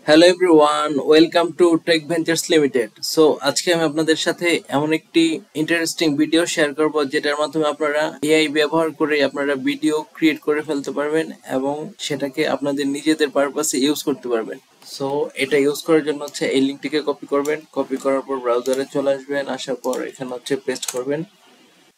Hello everyone, welcome to tech ventures limited. So আজকে আমি আপনাদের সাথে এমন একটি ইন্টারেস্টিং ভিডিও শেয়ার করব যেটার মাধ্যমে আপনারা এআই ব্যবহার করে আপনারা ভিডিও ক্রিয়েট করে ফেলতে পারবেন এবং সেটাকে আপনাদের নিজেদের পারপাসে ইউজ করতে পারবেন। সো এটা ইউজ করার জন্য হচ্ছে এই লিঙ্কটিকে কপি করবেন, কপি করার পর ব্রাউজারে চলে আসবেন, আসার পর এখানে হচ্ছে পেস্ট করবেন।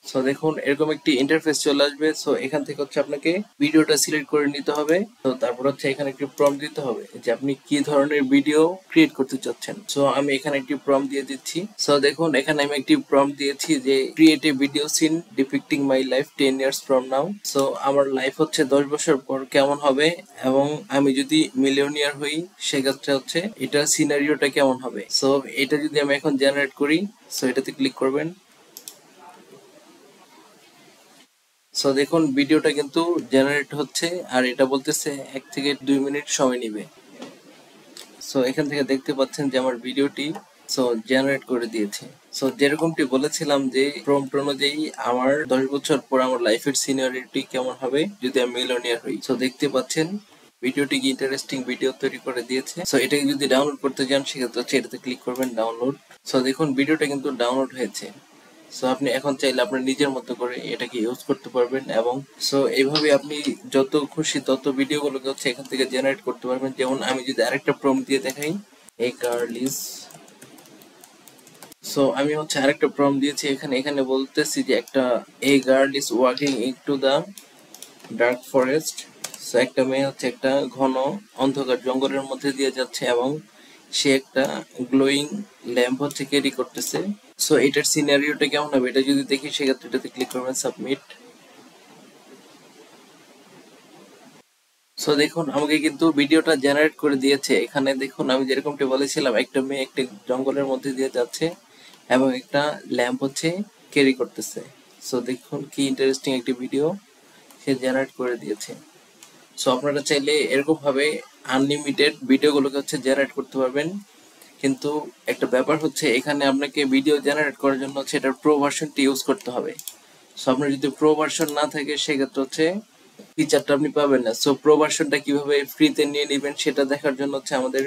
সো দেখুন এরকম একটি ইন্টারফেস চলে আসবে। সো এখান থেকে হচ্ছে আপনাকে ভিডিওটা সিলেক্ট করে নিতে হবে। তো তারপর হচ্ছে এখানে একটি প্রম্পট দিতে হবে যে আপনি কি ধরনের ভিডিও ক্রিয়েট করতে চাচ্ছেন। সো আমি এখানে একটি প্রম্পট দিয়ে দিচ্ছি। সো দেখুন এখানে আমি একটি প্রম্পট দিয়েছি যে create a video scene depicting my life 10 years from now. So আমার লাইফ হচ্ছে 10 বছর পর কেমন হবে এবং আমি যদি মিলিয়নিয়ার হই সেক্ষেত্রে হচ্ছে এটা সিনারিওটা কেমন হবে। সো এটা যদি আমি এখন জেনারেট করি, সো এটাতে ক্লিক করবেন। সো দেখুন ভিডিওটা কিন্তু জেনারেট হচ্ছে আর এটা বলতেছে 1 থেকে 2 মিনিট সময় নেবে। সো এখান থেকে দেখতে পাচ্ছেন যে আমার ভিডিওটি জেনারেট করে দিয়েছে। সো যেরকমটি বলেছিলাম যে প্রম্পট অনুযায়ী আমার 10 বছর পর আমার লাইফের সিনিয়রিটি কেমন হবে যদি আমি মিলিয়নিয়ার হই। সো দেখতে পাচ্ছেন ভিডিওটি কি ইন্টারেস্টিং ভিডিও তৈরি করে দিয়েছে। সো এটাকে যদি ডাউনলোড করতে চান সেক্ষেত্রে হচ্ছে এটাতে ক্লিক করবেন ডাউনলোড। সো দেখুন ভিডিওটা কিন্তু ডাউনলোড হয়েছে। সো আপনি এখন চাইলে আপনার নিজের মতো করে এটাকে ইউজ করতে পারবেন এবং এইভাবে আপনি যত খুশি তত ভিডিওগুলোকে হচ্ছে এখান থেকে জেনারেট করতে পারবেন। যেমন আমি যদি আরেকটা প্রম্পট দিয়ে দেখাই, এ গার্ল ইজ। সো আমি হচ্ছে আরেকটা প্রম্পট দিয়েছি এখানে এখানে বলতেছি যে একটা a girl is walking into the dark forest. So একটা মেয়ে হচ্ছে একটা ঘন অন্ধকার জঙ্গলের মধ্যে দিয়ে যাচ্ছে এবং সে একটা গ্লোয়িং ল্যাম্প হচ্ছে ক্যারি করতেছে। সো এটার সিনারিওটা কেমন হবে এটা যদি দেখি সেক্ষেত্রে এটাতে ক্লিক করবেন সাবমিট। সো দেখুন আমাকে কিন্তু ভিডিওটা জেনারেট করে দিয়েছে। এখানে দেখুন আমি যেরকমটি বলেছিলাম একটা মেয়ে একটা জঙ্গলের মধ্যে দিয়ে যাচ্ছে এবং একটা ল্যাম্প হচ্ছে ক্যারি করতেছে। সো দেখুন কি ইন্টারেস্টিং একটি ভিডিও সে জেনারেট করে দিয়েছে। সো আপনারা চাইলে এরকম ভাবে আনলিমিটেড ভিডিওগুলোকে হচ্ছে জেনারেট করতে পারবেন। কিন্তু একটা ব্যাপার হচ্ছে এখানে আপনাকে ভিডিও জেনারেট করার জন্য হচ্ছে এটার প্রো ভার্সনটি ইউজ করতে হবে। সো আপনার যদি প্রো ভার্সন না থাকে সেক্ষেত্রে হচ্ছে ফিচারটা আপনি পাবেন না। সো প্রো ভার্সনটা কিভাবে ফ্রিতে নিয়ে নেবেন সেটা দেখার জন্য হচ্ছে আমাদের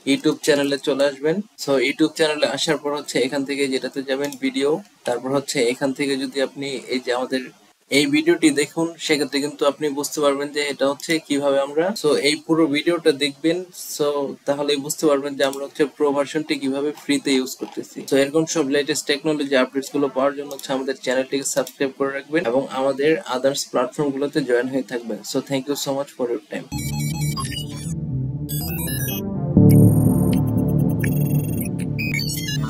ইউটিউব চ্যানেলে চলে আসবেন। সো ইউটিউব চ্যানেলে আসার পর হচ্ছে এখান থেকে যেটাতে যাবেন ভিডিও, তারপর হচ্ছে এখান থেকে যদি আপনি এই যে আমাদের এই ভিডিওটি দেখুন সেক্ষেত্রে কিন্তু আপনি বুঝতে পারবেন যে এটা হচ্ছে কিভাবে আমরা এই পুরো ভিডিওটা দেখবেন। সো তাহলেই বুঝতে পারবেন যে আমরা হচ্ছে প্রো ভার্সনটি কিভাবে ফ্রিতে ইউজ করতেছি। তো এরকম সব লেটেস্ট টেকনোলজি আপডেটস গুলো পাওয়ার জন্য হচ্ছে আমাদের চ্যানেলটিকে সাবস্ক্রাইব করে রাখবেন এবং আমাদের আদার্স প্ল্যাটফর্ম গুলোতে জয়েন হয়ে থাকবেন। So thank you so much for your time.